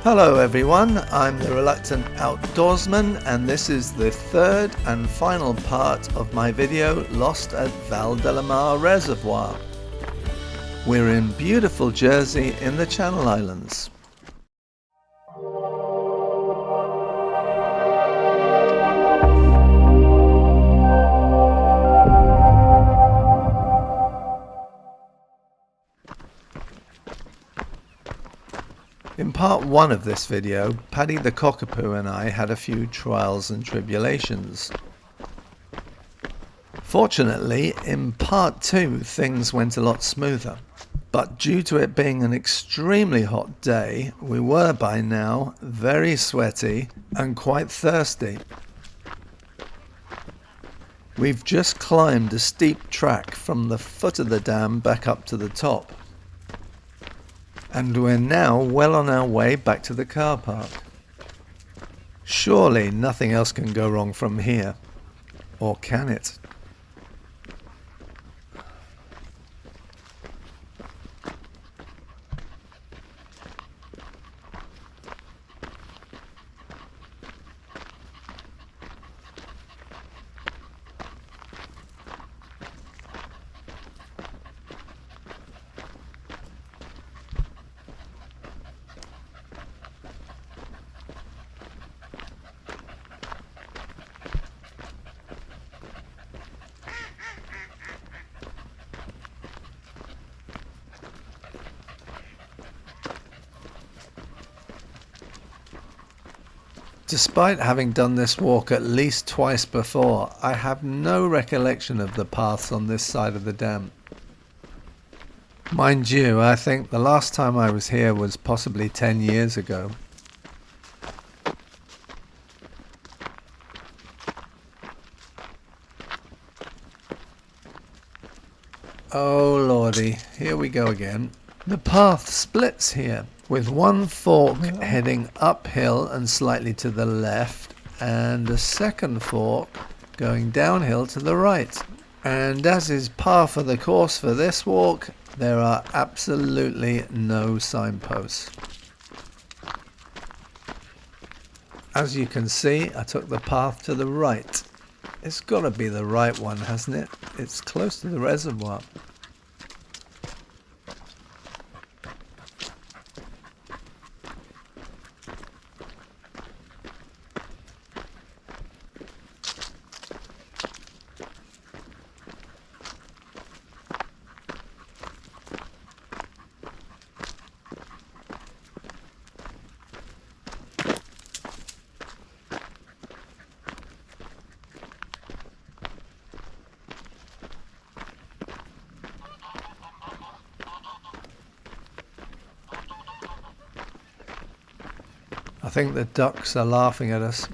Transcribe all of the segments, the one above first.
Hello everyone, I'm the Reluctant Outdoorsman and this is the third and final part of my video Lost at Val de la Mare Reservoir. We're in beautiful Jersey in the Channel Islands. In part 1 of this video, Paddy the cockapoo and I had a few trials and tribulations. Fortunately, in part 2 things went a lot smoother, but due to it being an extremely hot day, we were by now very sweaty and quite thirsty. We've just climbed a steep track from the foot of the dam back up to the top. And we're now well on our way back to the car park. Surely nothing else can go wrong from here. Or can it? Despite having done this walk at least twice before, I have no recollection of the paths on this side of the dam. Mind you, I think the last time I was here was possibly 10 years ago. Oh lordy, here we go again. The path splits here, with one fork heading uphill and slightly to the left, and a second fork going downhill to the right. And as is par for the course for this walk, there are absolutely no signposts. As you can see, I took the path to the right. It's got to be the right one, hasn't it? It's close to the reservoir. I think the ducks are laughing at us.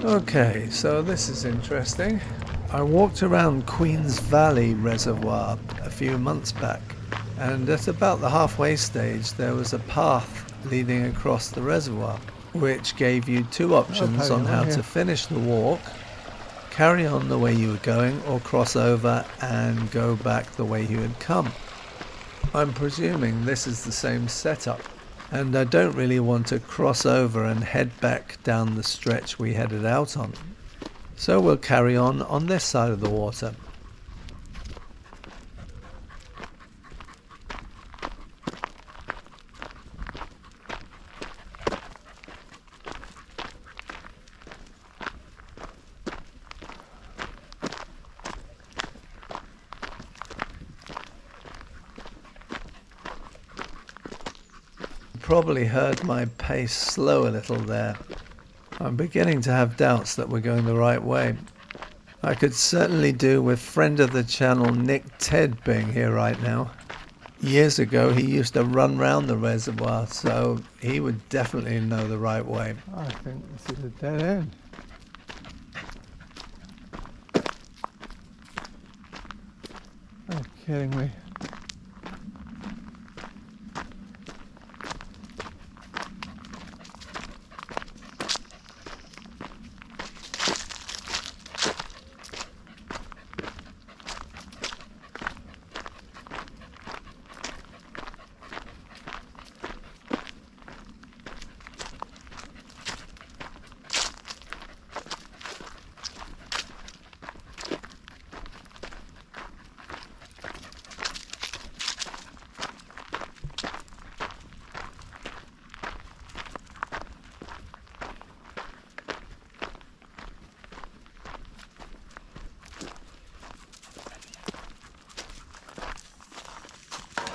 Okay, so this is interesting. I walked around Queen's Valley Reservoir a few months back, and at about the halfway stage there was a path leading across the reservoir, which gave you two options on how to finish the walk: carry on the way you were going, or cross over and go back the way you had come. I'm presuming this is the same setup, and I don't really want to cross over and head back down the stretch we headed out on. So we'll carry on this side of the water. Probably heard my pace slow a little there. I'm beginning to have doubts that we're going the right way. I could certainly do with friend of the channel Nick Ted being here right now. Years ago he used to run round the reservoir, so he would definitely know the right way. I think this is a dead end. Are you kidding me?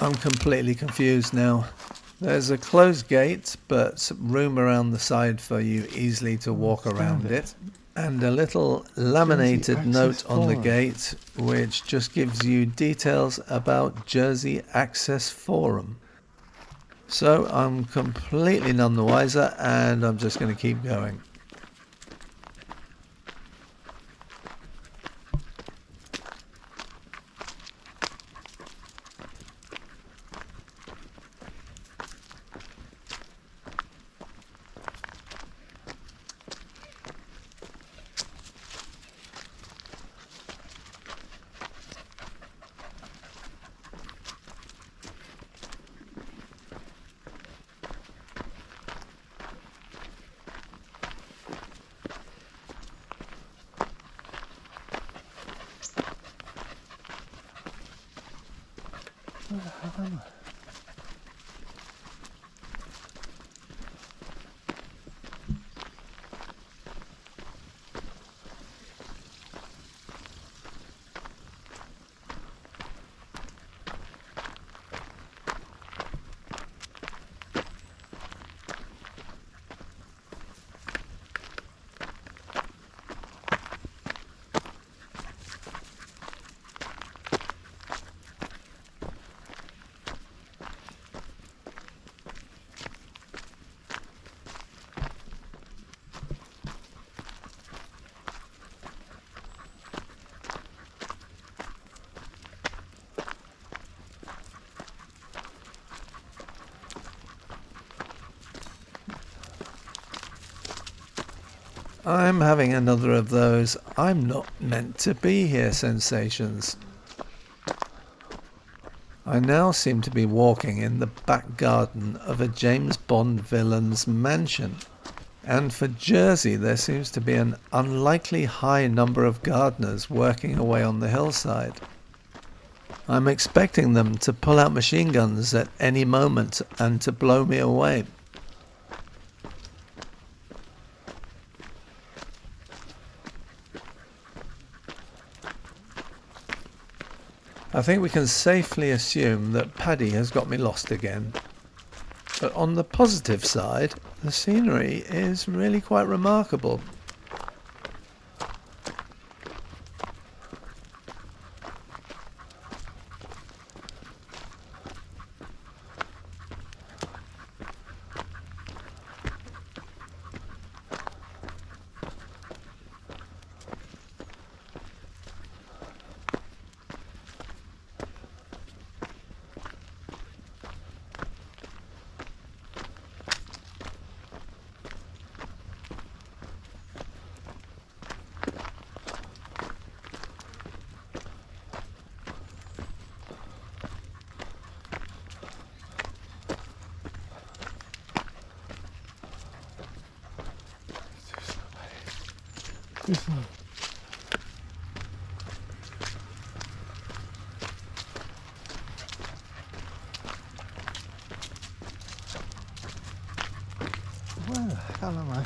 I'm completely confused now. There's a closed gate, but room around the side for you easily to walk around it. And a little laminated note on the gate, which just gives you details about Jersey Access Forum. So I'm completely none the wiser, and I'm just going to keep going. I'm having another of those I'm not meant to be here sensations. I now seem to be walking in the back garden of a James Bond villain's mansion. And for Jersey there seems to be an unlikely high number of gardeners working away on the hillside. I'm expecting them to pull out machine guns at any moment and to blow me away. I think we can safely assume that Paddy has got me lost again. But on the positive side, the scenery is really quite remarkable. hell am I?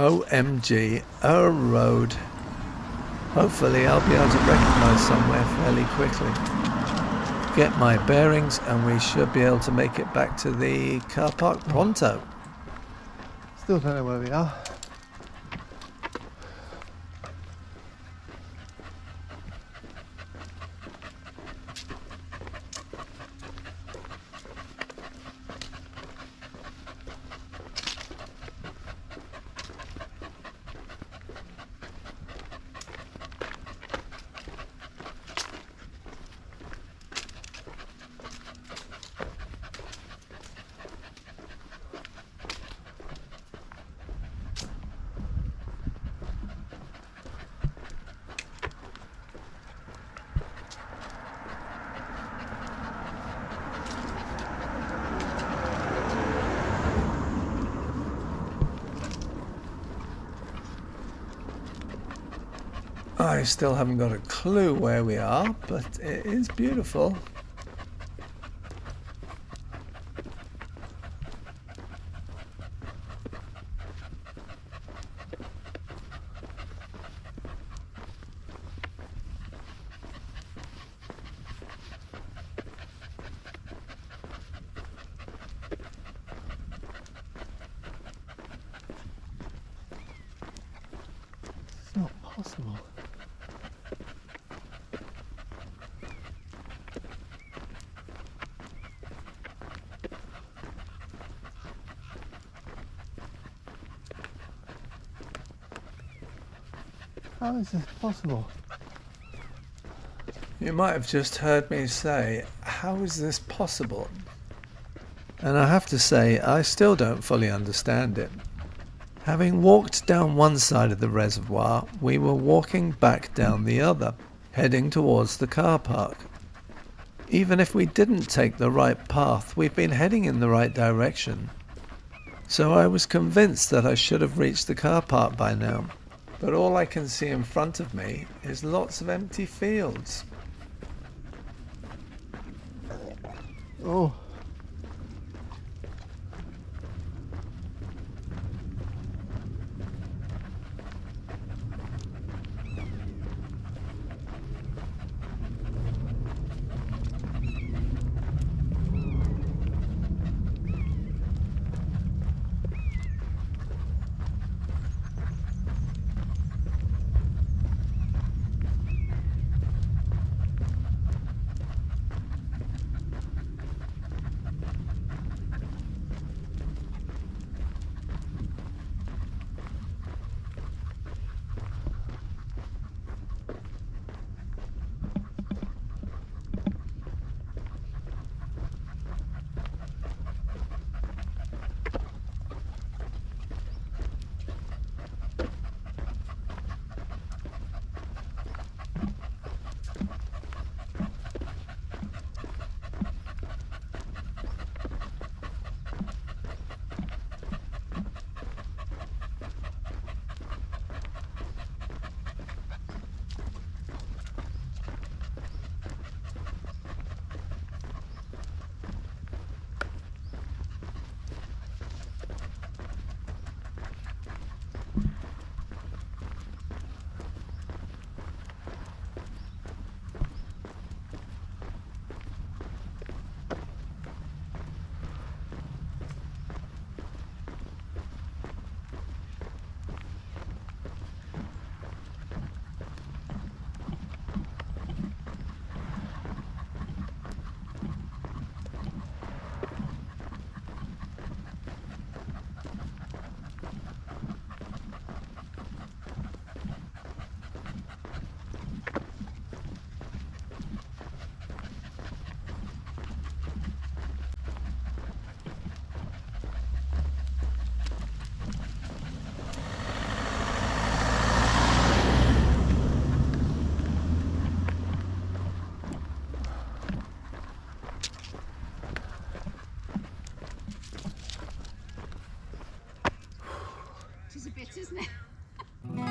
OMG, a road. Hopefully I'll be able to recognize somewhere fairly quickly. Get my bearings and we should be able to make it back to the car park pronto. Still don't know where we are. I still haven't got a clue where we are, but it is beautiful. It's not possible. How is this possible? You might have just heard me say, how is this possible? And I have to say, I still don't fully understand it. Having walked down one side of the reservoir, we were walking back down the other, heading towards the car park. Even if we didn't take the right path, we've been heading in the right direction. So I was convinced that I should have reached the car park by now. But all I can see in front of me is lots of empty fields. Oh.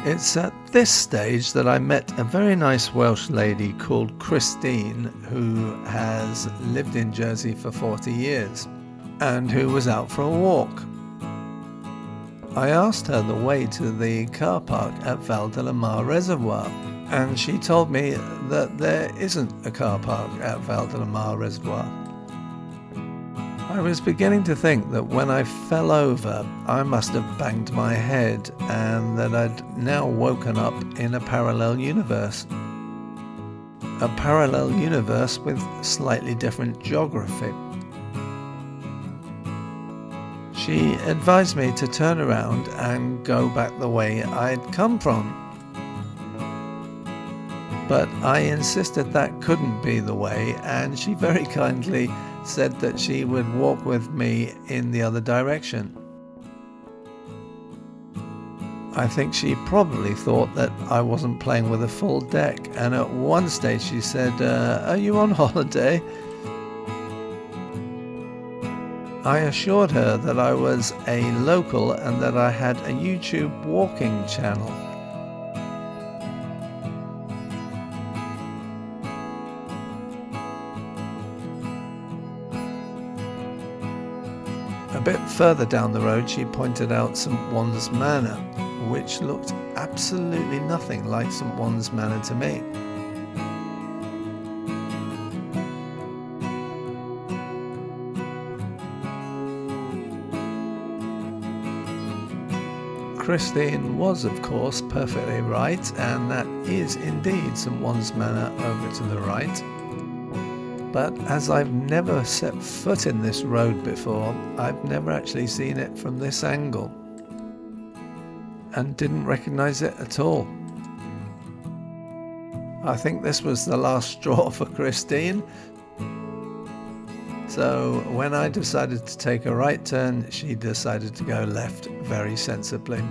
It's at this stage that I met a very nice Welsh lady called Christine, who has lived in Jersey for 40 years and who was out for a walk. I asked her the way to the car park at Mare Reservoir, and she told me that there isn't a car park at Mare Reservoir. I was beginning to think that when I fell over, I must have banged my head and that I'd now woken up in a parallel universe. A parallel universe with slightly different geography. She advised me to turn around and go back the way I'd come from. But I insisted that couldn't be the way, and she very kindly said that she would walk with me in the other direction. I think she probably thought that I wasn't playing with a full deck, and at one stage she said, "Are you on holiday?" I assured her that I was a local and that I had a YouTube walking channel. A bit further down the road, she pointed out St. Wan's Manor, which looked absolutely nothing like St. Wan's Manor to me. Christine was, of course, perfectly right, and that is indeed St. Wan's Manor over to the right. But as I've never set foot in this road before, I've never actually seen it from this angle and didn't recognize it at all. I think this was the last straw for Christine. So when I decided to take a right turn, she decided to go left very sensibly.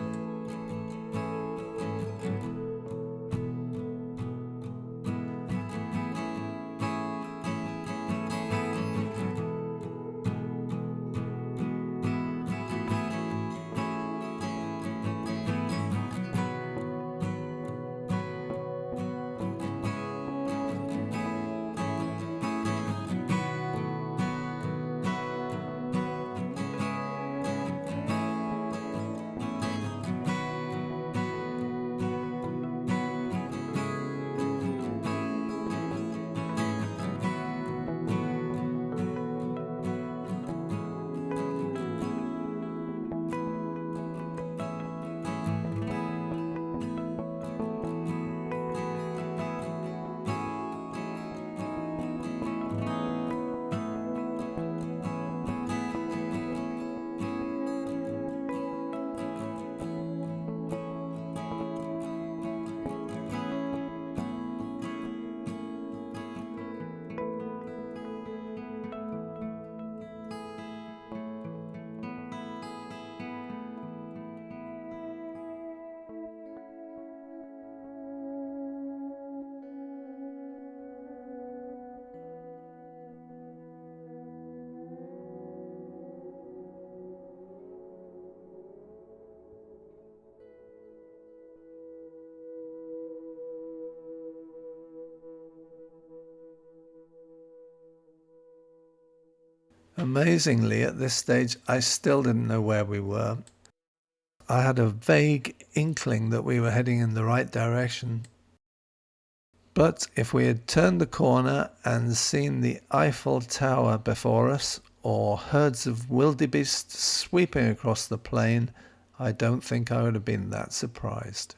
Amazingly, at this stage, I still didn't know where we were. I had a vague inkling that we were heading in the right direction. But if we had turned the corner and seen the Eiffel Tower before us, or herds of wildebeest sweeping across the plain, I don't think I would have been that surprised.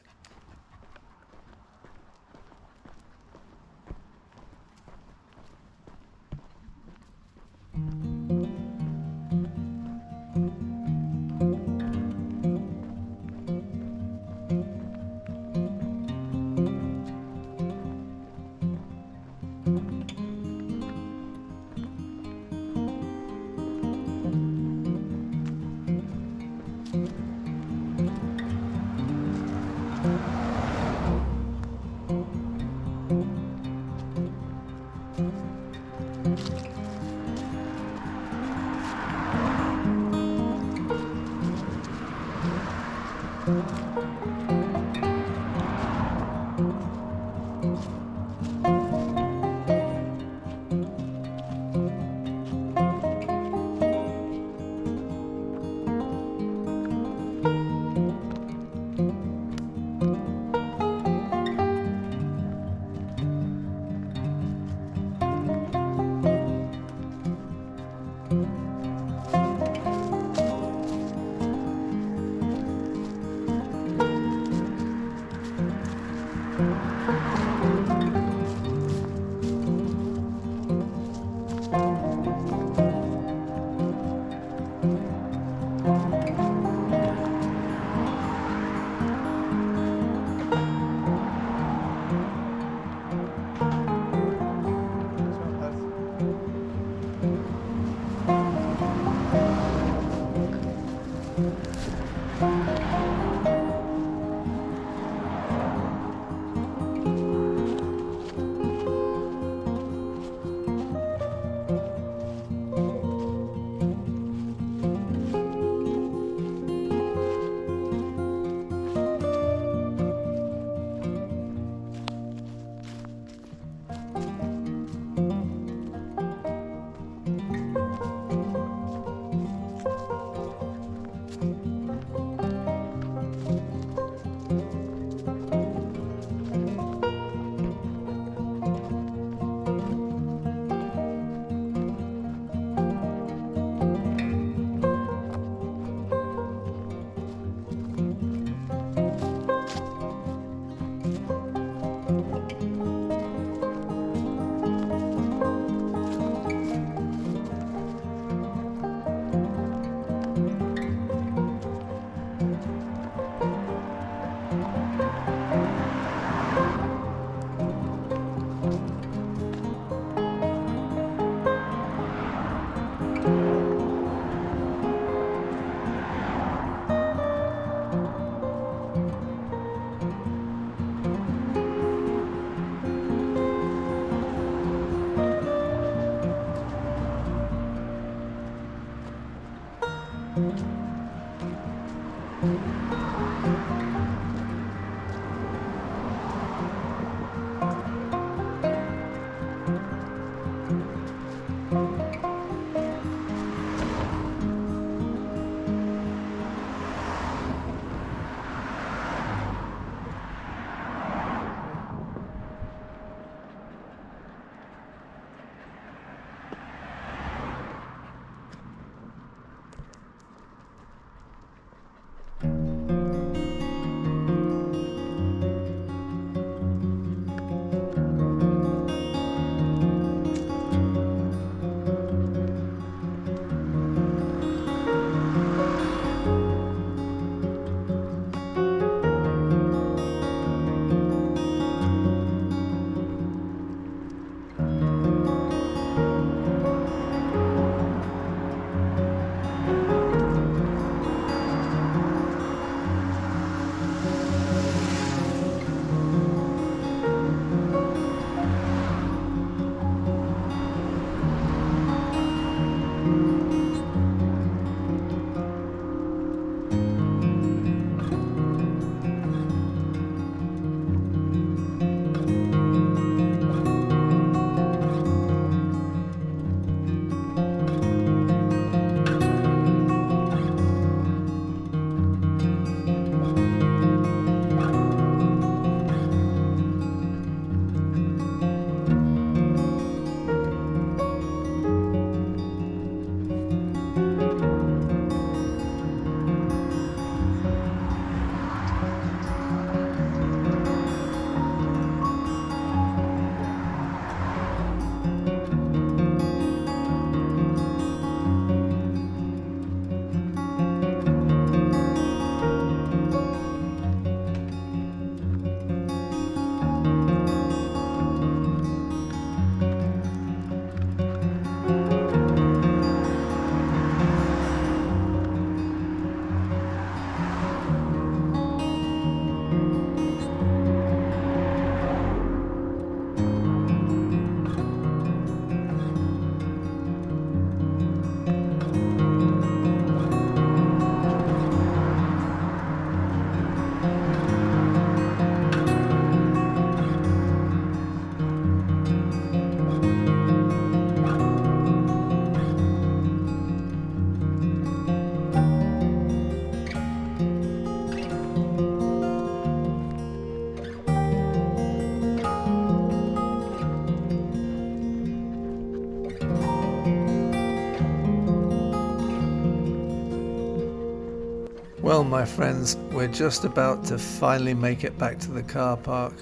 Well, my friends, we're just about to finally make it back to the car park.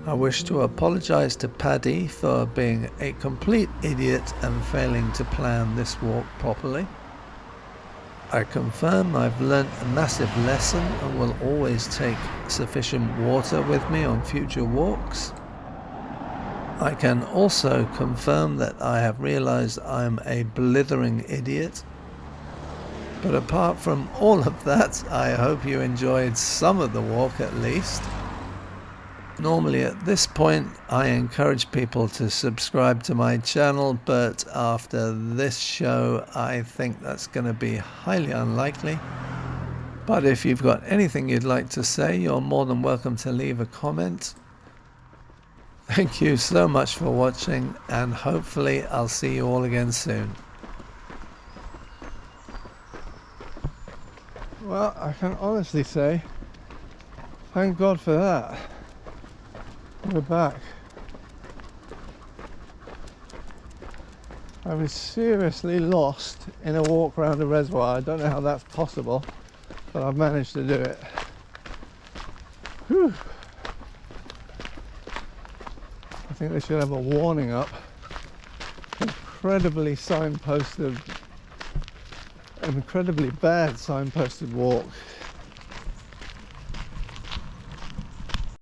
I wish to apologize to Paddy for being a complete idiot and failing to plan this walk properly. I confirm I've learnt a massive lesson and will always take sufficient water with me on future walks. I can also confirm that I have realized I'm a blithering idiot. But apart from all of that, I hope you enjoyed some of the walk at least. Normally at this point I encourage people to subscribe to my channel, but after this show I think that's going to be highly unlikely. But if you've got anything you'd like to say, you're more than welcome to leave a comment. Thank you so much for watching, and hopefully I'll see you all again soon. Well, I can honestly say, thank God for that. We're back. I was seriously lost in a walk around the reservoir. I don't know how that's possible, but I've managed to do it. Whew. I think they should have a warning up. Incredibly bad signposted walk.